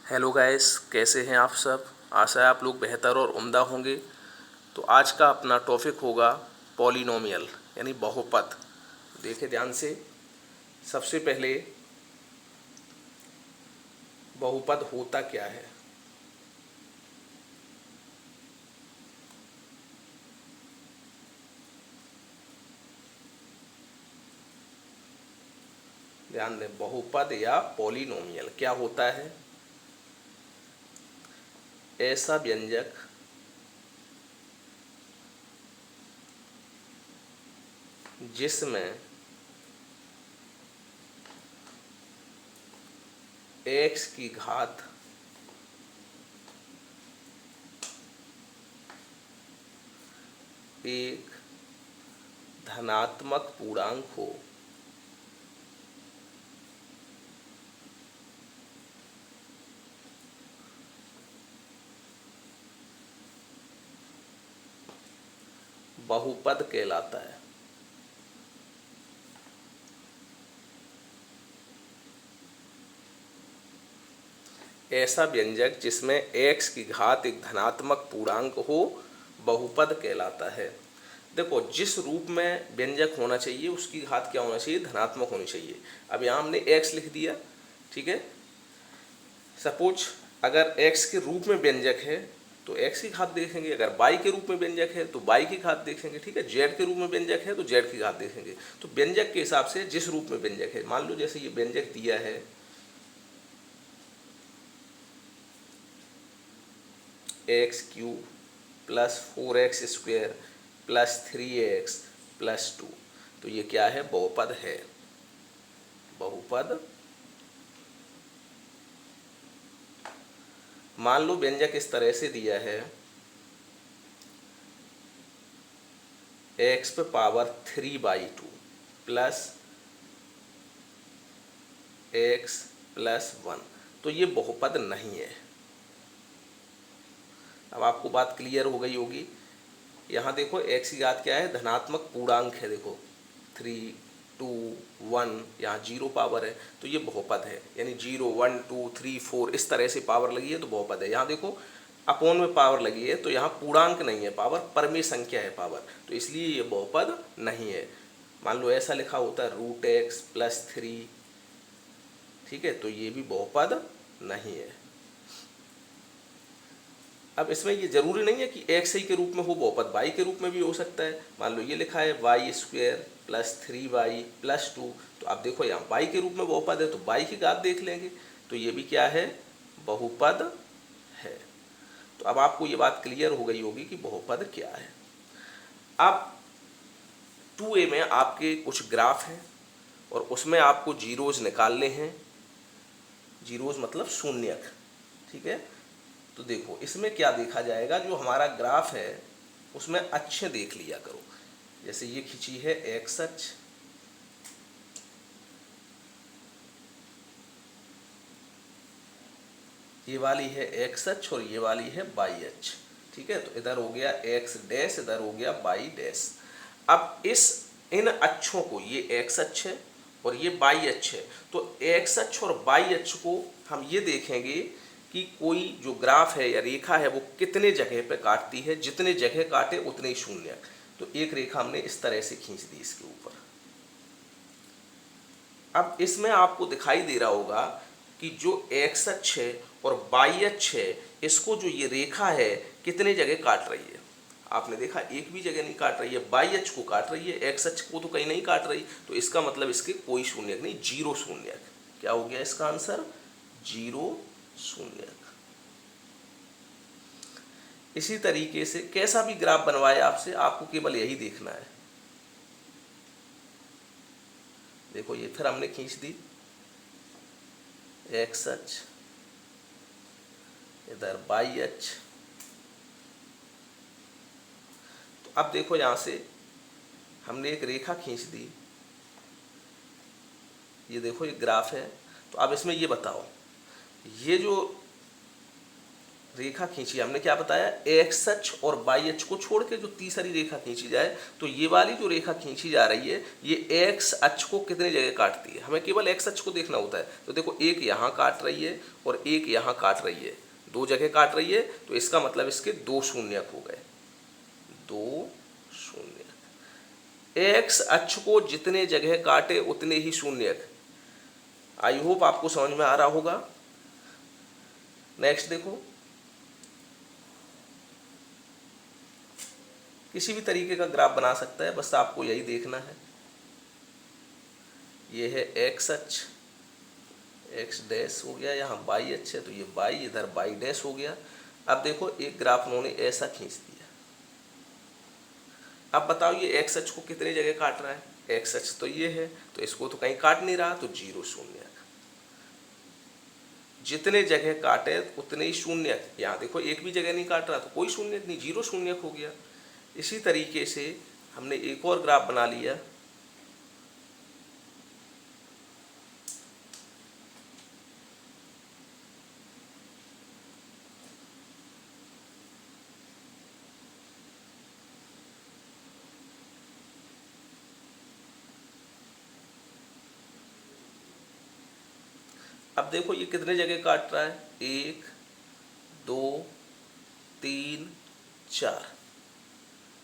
Hello guys, कैसे हैं आप सब। आशा है आप लोग बेहतर और उम्दा होंगे। तो आज का अपना टॉपिक होगा पॉलिनोमियल यानी बहुपद। देखिए ध्यान से, सबसे पहले बहुपद होता क्या है। ध्यान दें, बहुपद या पॉलिनोमियल क्या होता है। ऐसा व्यंजक जिसमें x की घात एक धनात्मक पूर्णांक हो बहुपद कहलाता है। ऐसा व्यंजक जिसमें x की घात एक धनात्मक पूर्णांक हो बहुपद कहलाता है। देखो, जिस रूप में व्यंजक होना चाहिए उसकी घात क्या होना चाहिए, धनात्मक होनी चाहिए। अब यहाँ हमने x लिख दिया, ठीक है। सपोज अगर x के रूप में व्यंजक है तो x की घात देखेंगे, अगर y के रूप में व्यंजक है तो y की घात देखेंगे, ठीक है। z के रूप में व्यंजक है तो z की घात देखेंगे। तो व्यंजक के हिसाब से जिस रूप में व्यंजक है, मान लो जैसे ये व्यंजक दिया है x cube plus 4x² plus 3x plus 2, तो ये क्या है, बहुपद है। बहुपद। मान लो व्यंजक इस तरह से दिया है x पे पावर 3/2 प्लस x प्लस 1, तो ये बहुपद नहीं है। अब आपको बात क्लियर हो गई होगी। यहाँ देखो x की घात क्या है, धनात्मक पूर्णांक है। देखो 3, 2, 1, यहाँ 0 पावर है तो ये बहुपद है। यानी 0, 1, 2, 3, 4 इस तरह से पावर लगी है तो बहुपद है। यहाँ देखो अपोन में पावर लगी है तो यहाँ पूर्णांक नहीं है पावर, परमेय संख्या है पावर, तो इसलिए ये बहुपद नहीं है। मान लो ऐसा लिखा होता है √x प्लस 3, ठीक है, तो ये भी बहुपद नहीं है। अब इसमें ये जरूरी नहीं है कि x ही के रूप में हो बहुपद, y के रूप में भी हो सकता है। मान लो ये लिखा है y² प्लस 3y प्लस 2, तो आप देखो यहाँ y के रूप में बहुपद है तो y की घात देख लेंगे, तो ये भी क्या है, बहुपद है। तो अब आपको ये बात क्लियर हो गई होगी कि बहुपद क्या है। अब 2a में आपके कुछ ग्राफ हैं और उसमें आपको जीरोज निकालने हैं। जीरोज मतलब शून्यक, ठीक है। तो देखो इसमें क्या देखा जाएगा, जो हमारा ग्राफ है उसमें अक्षें देख लिया करो। जैसे ये खींची है एक्स अक्ष, ये वाली है एक्स अक्ष और ये वाली है वाई अक्ष, ठीक है। तो इधर हो गया एक्स डैश, इधर हो गया वाई डैश। अब इन अक्षों को, ये एक्स अक्ष है और ये वाई अक्ष है, तो एक्स अक्ष और वाई अक्ष को हम ये देखेंगे कि कोई जो ग्राफ है या रेखा है वो कितने जगह पे काटती है, जितने जगह काटे उतने ही शून्य। तो एक रेखा हमने इस तरह से खींच दी इसके ऊपर। अब इसमें आपको दिखाई दे रहा होगा कि जो एक्स अक्ष है और वाई अक्ष है, इसको जो ये रेखा है कितने जगह काट रही है। आपने देखा एक भी जगह नहीं काट रही है, वाई अक्ष को काट रही है, एक्स अक्ष को तो कहीं नहीं काट रही, तो इसका मतलब इसके कोई शून्यक नहीं, जीरो शून्यक। क्या हो गया इसका आंसर, जीरो शून्यक। इसी तरीके से कैसा भी ग्राफ बनवाए आपसे, आपको केवल यही देखना है। देखो ये फिर हमने खींच दी एक्स अक्ष, इधर वाई अक्ष। तो अब देखो यहां से हमने एक रेखा खींच दी, ये देखो ये ग्राफ है। तो अब इसमें ये बताओ, ये जो रेखा खींची, हमने क्या बताया, एक्स अक्ष और वाई अक्ष को छोड़ के जो तीसरी रेखा खींची जाए, तो ये वाली जो रेखा खींची जा रही है ये एक्स अक्ष को कितने जगह काटती है, हमें केवल एक्स अक्ष को देखना होता है। तो देखो एक यहाँ काट रही है और एक यहाँ काट रही है, दो जगह काट रही है, तो इसका मतलब इसके दो शून्यक हो गए, दो शून्यक। एक्स अक्ष को जितने जगह काटे उतने ही शून्यक। आई होप आपको समझ में आ रहा होगा। नेक्स्ट देखो, किसी भी तरीके का ग्राफ बना सकता है, बस आपको यही देखना है। ये है एक्स अक्ष, एक्स डैश हो गया, यहाँ वाई अक्ष है तो ये वाई, इधर वाई डैश हो गया। अब देखो एक ग्राफ उन्होंने ऐसा खींच दिया। अब बताओ ये एक्स अक्ष को कितने जगह काट रहा है, एक्स अक्ष तो ये है, तो इसको तो कहीं काट नहीं रहा, तो जीरो शून्य। जितने जगह काटे उतने ही शून्य। यहाँ देखो एक भी जगह नहीं काट रहा तो कोई शून्य नहीं, जीरो शून्य हो गया। इसी तरीके से हमने एक और ग्राफ बना लिया। अब देखो ये कितने जगह काट रहा है, एक, दो, तीन, चार।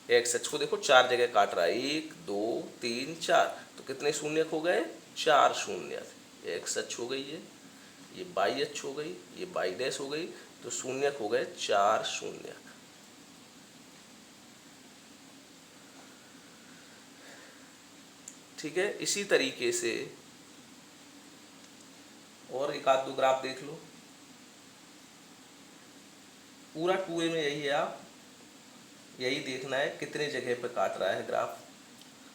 एक्स अक्ष को देखो चार जगह काट रहा है, एक, दो, तीन, चार, तो कितने शून्यक हो गए, चार शून्यक। एक्स अक्ष हो गई है, ये वाई अक्ष हो गई, ये वाई डैश हो गई, तो शून्यक हो गए चार शून्यक। ठीक है, इसी तरीके से और एक आध दो ग्राफ देख लो। पूरा 2A में यही है, आप यही देखना है कितने जगह पे काट रहा है ग्राफ।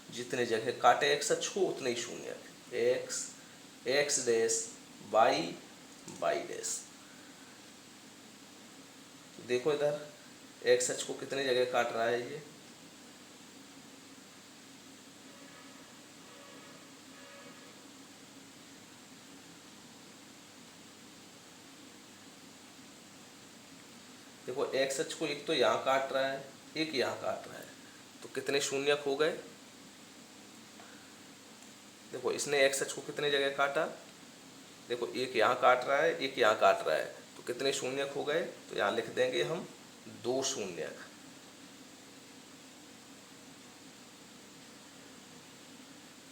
जितने जगह काटे एक्स अक्ष को उतने ही शून्य, x, x dash, y, y dash. देखो इधर एक्स अक्ष को कितने जगह काट रहा है ये, देखो एक्स अक्ष को एक तो यहाँ काट रहा है, एक यहाँ काट रहा है, तो कितने शून्यक हो गए। देखो इसने एक्स अक्ष को कितने जगह काटा, देखो एक यहाँ काट रहा है, एक यहाँ काट रहा है, तो कितने शून्यक हो गए, तो यहाँ लिख देंगे हम दो शून्यक।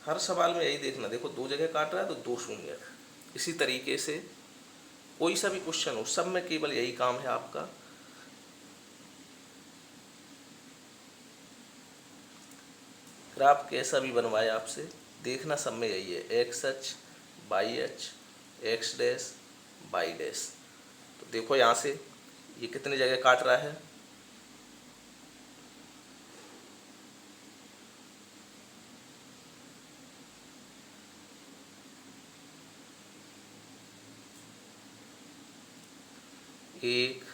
हर सवाल में यही देखना, देखो दो जगह काट रहा है तो दो शून्यक। इसी तरीके से कोई सा भी क्वेश्चन हो, सब में केवल यही काम है आपका। ग्राफ कैसा भी बनवाए आपसे, देखना सब में यही है, एक्स अक्ष, वाई अक्ष, एक्स डैश, वाई डैश। तो देखो यहाँ से ये कितने जगह काट रहा है, एक,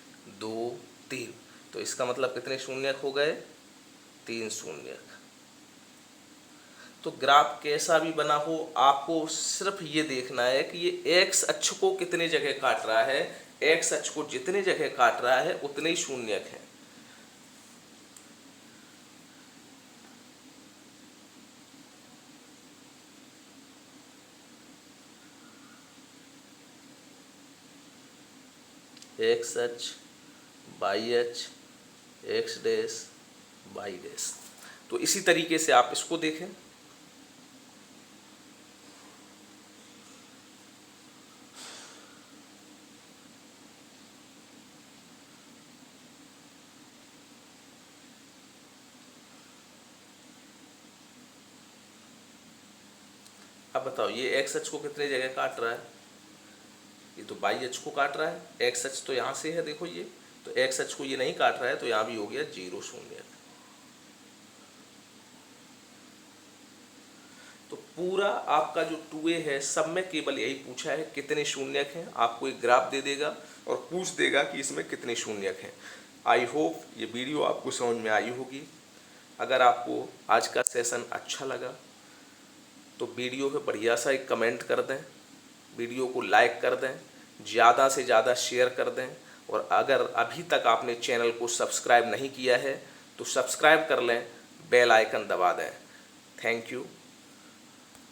दो, तीन, तो इसका मतलब कितने शून्यक हो गए, तीन शून्यक। तो ग्राफ कैसा भी बना हो, आपको सिर्फ ये देखना है कि ये एक्स अक्ष को कितने जगह काट रहा है। एक्स अक्ष को जितने जगह काट रहा है उतने ही शून्यक हैं। एक्स अक्ष, वाई अक्ष, एक्स डैश, वाई डैश। तो इसी तरीके से आप इसको देखें। अब बताओ ये एक्स अक्ष को कितने जगह काट रहा है, ये तो वाई अक्ष को काट रहा है। एक्स अक्ष तो यहाँ से है, देखो ये, तो एक्स अक्ष को ये नहीं काट रहा है, तो यहाँ भी हो गया जीरो शून्य। तो पूरा आपका जो 2A है सब में केवल यही पूछा है कितने शून्यक हैं। आपको एक ग्राफ दे देगा और पूछ देगा कि इसमें कितने शून्यक हैं। आई होप ये वीडियो आपको समझ में आई होगी। अगर आपको आज का सेशन अच्छा लगा तो वीडियो पे बढ़िया सा एक कमेंट कर दें, वीडियो को लाइक कर दें, ज़्यादा से ज़्यादा शेयर कर दें और अगर अभी तक आपने चैनल को सब्सक्राइब नहीं किया है तो सब्सक्राइब कर लें, बेल आइकन दबा दें। Thank you.